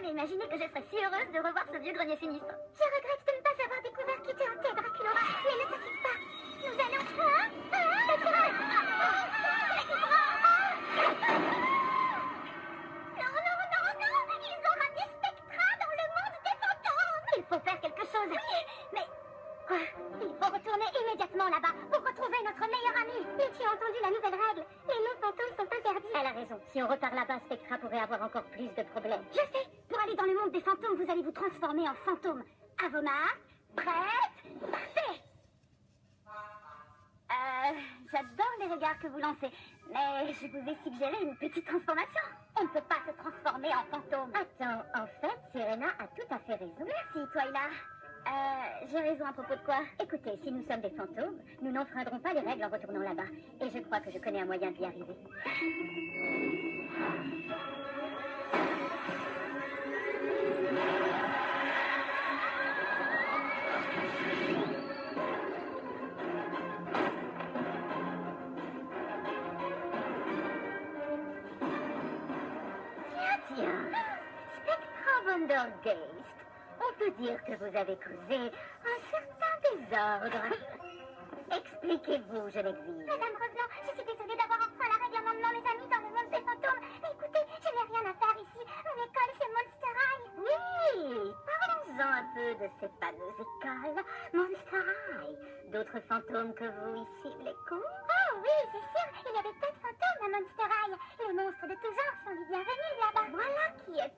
jamais imaginé que je serais si heureuse de revoir ce vieux grenier sinistre. Je regrette de ne pas avoir découvert qui était hanté, Draculaura. Mais ne t'inquiète pas. Nous allons... Spectra! Non, non, non, non! Ils ont ramené Spectra dans le monde des fantômes! Il faut faire quelque chose. Oui, mais... Quoi? Il faut retourner immédiatement là-bas pour retrouver notre meilleur ami. Mais tu as entendu la nouvelle règle. Les non-fantômes sont interdits. Elle a raison. Si on repart là-bas, Spectra pourrait avoir encore plus de problèmes. Je sais. Pour aller dans le monde des fantômes, vous allez vous transformer en fantôme. À vos marques. Prête? Partez! J'adore les regards que vous lancez. Mais je vous ai suggéré une petite transformation. On ne peut pas se transformer en fantôme. Attends, en fait, Serena a tout à fait raison. Merci, Twyla. J'ai raison à propos de quoi? Écoutez, si nous sommes des fantômes, nous n'enfreindrons pas les règles en retournant là-bas. Et je crois que je connais un moyen d'y arriver. Tiens, Spectra Vandergeist. On peut dire que vous avez causé un certain désordre. Expliquez-vous, je l'exige. Madame Revenant, je suis désolée d'avoir enfreint la règle en emmenant mes amis dans le monde des fantômes. Mais écoutez, je n'ai rien à faire ici. Mon école, c'est Monster High. Oui, parlons-en un peu de cette fameuse école, Monster High. D'autres fantômes que vous ici, les coups? Oh oui, c'est sûr. Il y a des tas de fantômes à Monster High. Les monstres de tout genre sont les bienvenus là-bas. Voilà qui est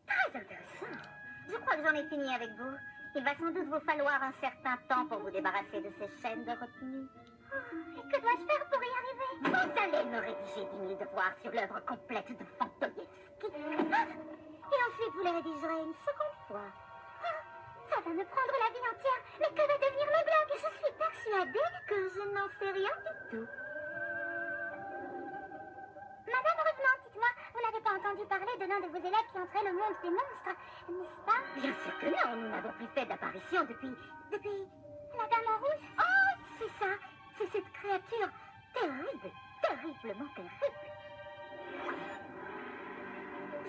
très intéressant. Je crois que j'en ai fini avec vous. Il va sans doute vous falloir un certain temps pour vous débarrasser de ces chaînes de retenue. Et que dois-je faire pour y arriver? Vous allez me rédiger 10 000 devoirs sur l'œuvre complète de Fantoyevski. Et ensuite, vous les rédigerez une seconde fois. Ça va me prendre la vie entière. Mais que va devenir le blog? Je suis persuadée que je n'en sais rien du tout. Madame Revenant, dites-moi, vous n'avez pas entendu parler de l'un de vos élèves qui entrait le monde des monstres, n'est-ce pas? Bien sûr que non, nous n'avons plus fait d'apparition depuis... La Dame en Rouge? Oh, c'est ça, c'est cette créature terrible, terriblement terrible.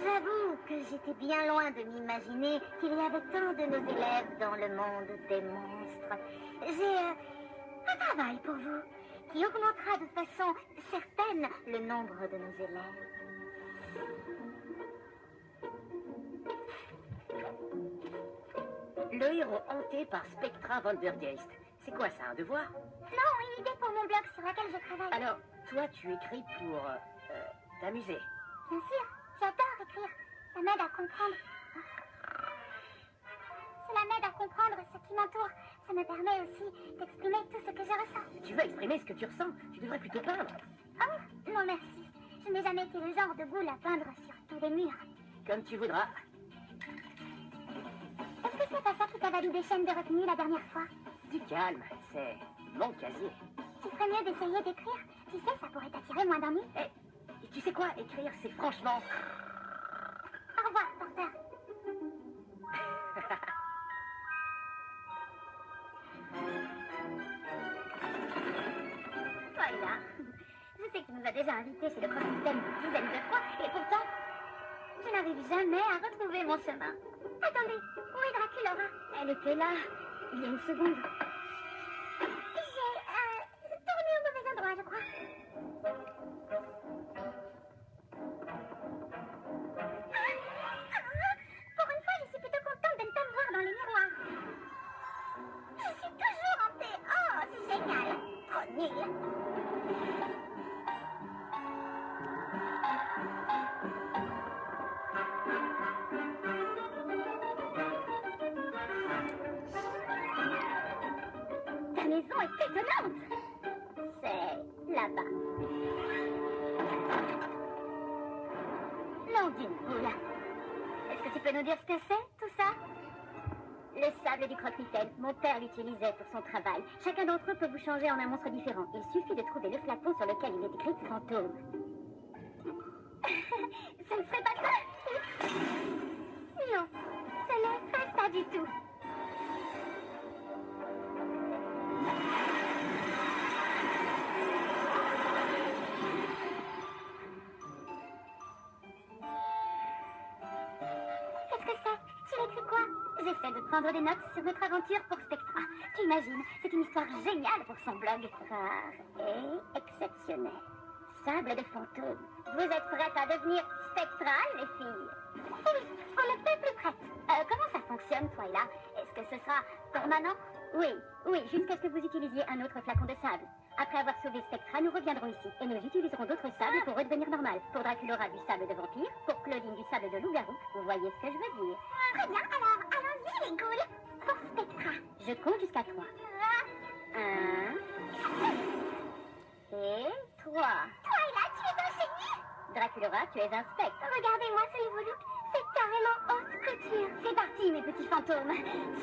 J'avoue que j'étais bien loin de m'imaginer qu'il y avait tant de nos élèves dans le monde des monstres. J'ai un travail pour vous qui augmentera de façon certaine le nombre de nos élèves. Le héros hanté par Spectra Vandergeist. C'est quoi ça, un devoir? Non, une idée pour mon blog sur laquelle je travaille. Alors, toi, tu écris pour t'amuser. Bien sûr, j'adore écrire. Ça m'aide à comprendre. Cela m'aide à comprendre ce qui m'entoure. Ça me permet aussi d'exprimer tout ce que je ressens. Tu veux exprimer ce que tu ressens? Tu devrais plutôt peindre. Oh, non merci. Je n'ai jamais été le genre de boule à peindre sur tous les murs. Comme tu voudras. Est-ce que c'est pas ça qui t'a valu des chaînes de retenue la dernière fois? Du calme, c'est mon casier. Tu ferais mieux d'essayer d'écrire. Tu sais, ça pourrait t'attirer moins d'ennuis. Et tu sais quoi? Écrire, c'est franchement... Au revoir, Porter. Voilà. Je sais que tu nous as déjà invités chez le croque-mitaine une dizaine de fois, et pourtant, je n'arrive jamais à retrouver mon chemin. Attendez, où est Draculaura? Elle était là, il y a une seconde. J'ai tourné au mauvais endroit, je crois. Pour une fois, je suis plutôt contente de ne pas me voir dans les miroirs. Je suis toujours hantée. Oh, c'est génial. Trop nul. Ta maison est étonnante. C'est là-bas. Nom d'une poule. Est-ce que tu peux nous dire ce que c'est, tout ça? Le sable du croque-mitaine. Mon père l'utilisait pour son travail. Chacun d'entre eux peut vous changer en un monstre différent. Il suffit de trouver le flacon sur lequel il est écrit fantôme. Ce ne serait pas ça? Non, ce n'est pas ça du tout. J'essaie de prendre des notes sur notre aventure pour Spectra. Tu imagines, c'est une histoire géniale pour son blog. Rare et exceptionnel. Sable de fantôme. Vous êtes prêtes à devenir spectrales, les filles? Oui, on ne peut plus prête. Comment ça fonctionne, Twyla? Est-ce que ce sera permanent? Oui, jusqu'à ce que vous utilisiez un autre flacon de sable. Après avoir sauvé Spectra, nous reviendrons ici et nous utiliserons d'autres sables pour redevenir normal. Pour Draculaura, du sable de vampire. Pour Claudine, du sable de loup-garou. Vous voyez ce que je veux dire? Très bien, alors allons-y, les ghouls. Pour Spectra. Je compte jusqu'à 3. 1 et 3. Twyla, tu es un génie. Draculaura, tu es un spectre. Regardez-moi ce nouveau look. C'est carrément haute couture. C'est parti, mes petits fantômes.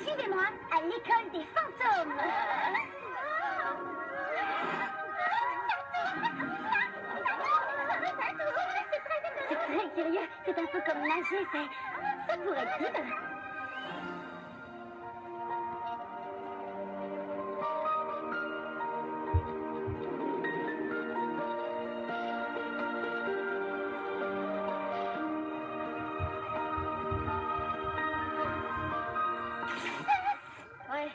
Suivez-moi à l'école des fantômes. C'est très curieux. C'est un peu comme nager. Ça pourrait être libre.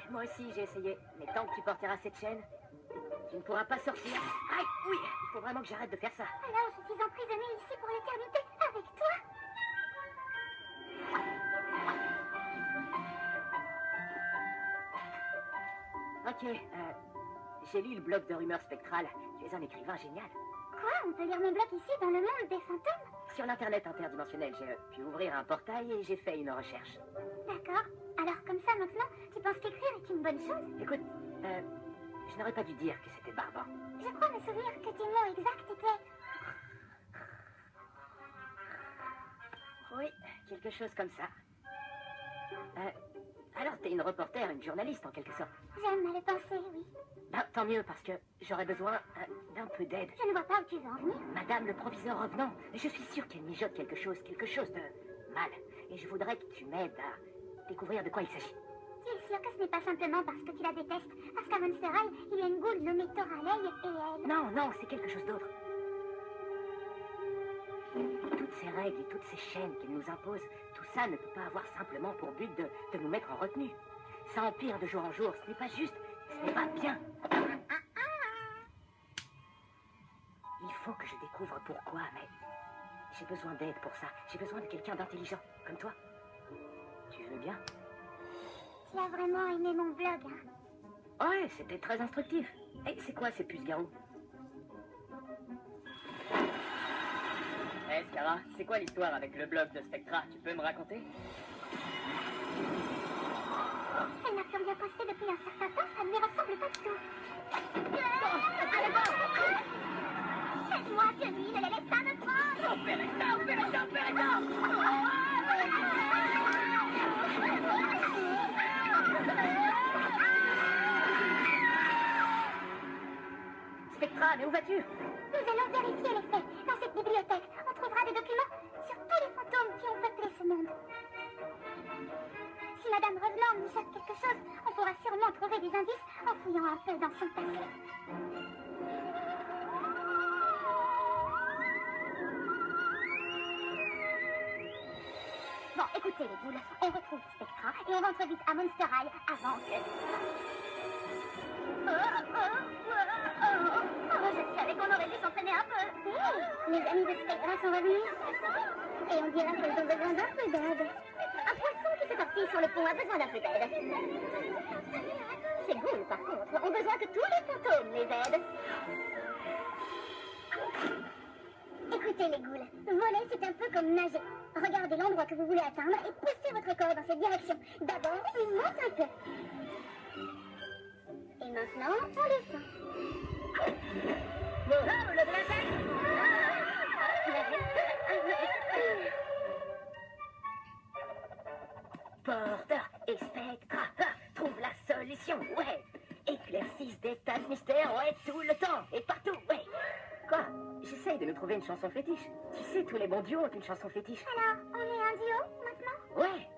Moi aussi, j'ai essayé. Mais tant que tu porteras cette chaîne, tu ne pourras pas sortir. Aïe, oui, il faut vraiment que j'arrête de faire ça. Alors, je suis emprisonnée ici pour l'éternité avec toi. Ok, j'ai lu le blog de Rumeurs Spectrales. Tu es un écrivain génial. Quoi? On peut lire mon blog ici, dans le monde des fantômes? Sur l'internet interdimensionnel, j'ai pu ouvrir un portail et j'ai fait une recherche. D'accord. Alors, comme ça, maintenant, tu penses qu'écrire est une bonne chose? Écoute, je n'aurais pas dû dire que c'était barbant. Je crois me souvenir que tes mots exacts étaient... Oui, quelque chose comme ça. Alors, t'es une reporter, une journaliste en quelque sorte. J'aime à le penser, oui. Ben, tant mieux, parce que j'aurais besoin d'un peu d'aide. Je ne vois pas où tu veux en venir. Madame le proviseur revenant, je suis sûre qu'elle mijote quelque chose de mal. Et je voudrais que tu m'aides à découvrir de quoi il s'agit. Tu es sûr que ce n'est pas simplement parce que tu la détestes? Parce qu'à Monster High, il y a une goule nommée Toralei et elle... Non, c'est quelque chose d'autre. Toutes ces règles et toutes ces chaînes qu'elle nous impose, tout ça ne peut pas avoir simplement pour but de nous mettre en retenue. Ça empire de jour en jour, ce n'est pas juste, ce n'est pas bien. Il faut que je découvre pourquoi, mais j'ai besoin d'aide pour ça. J'ai besoin de quelqu'un d'intelligent, comme toi. Tu veux bien? Tu as vraiment aimé mon blog, hein? Ouais, c'était très instructif. Et c'est quoi ces puces-garous? Hé, Scara, c'est quoi l'histoire avec le blog de Spectra? Tu peux me raconter? Elle n'a plus rien posté depuis un certain temps, ça ne lui ressemble pas du tout. Faites-moi que lui ne les laisse pas me prendre! Spectra, mais où vas-tu? Nous allons vérifier les faits. Dans cette bibliothèque, on trouvera des documents sur tous les fantômes qui ont peuplé ce monde. Si Madame Revenant mijote quelque chose, on pourra sûrement trouver des indices en fouillant un peu dans son passé. Bon, écoutez les boules, on retrouve Spectra et on rentre vite à Monster High avant que... Je savais qu'on aurait dû s'entraîner un peu. Les amis de Spectra sont revenus. Et on dirait qu'elles ont besoin d'un peu d'aide. Un poisson qui s'est parti sur le pont a besoin d'un peu d'aide. Ces ghouls, par contre, ont besoin que tous les fantômes les aident. Écoutez les ghouls, voler c'est un peu comme nager. Regardez l'endroit que vous voulez atteindre et poussez votre corps dans cette direction. D'abord, il monte un peu. Et maintenant, on descend. Porter et Spectra, trouve la solution, ouais. Éclaircissent des tas de mystères, ouais, tout le temps et partout, ouais. Quoi? J'essaye de nous trouver une chanson fétiche. Tu sais, tous les bons duos ont une chanson fétiche. Alors, on est un duo maintenant? Ouais,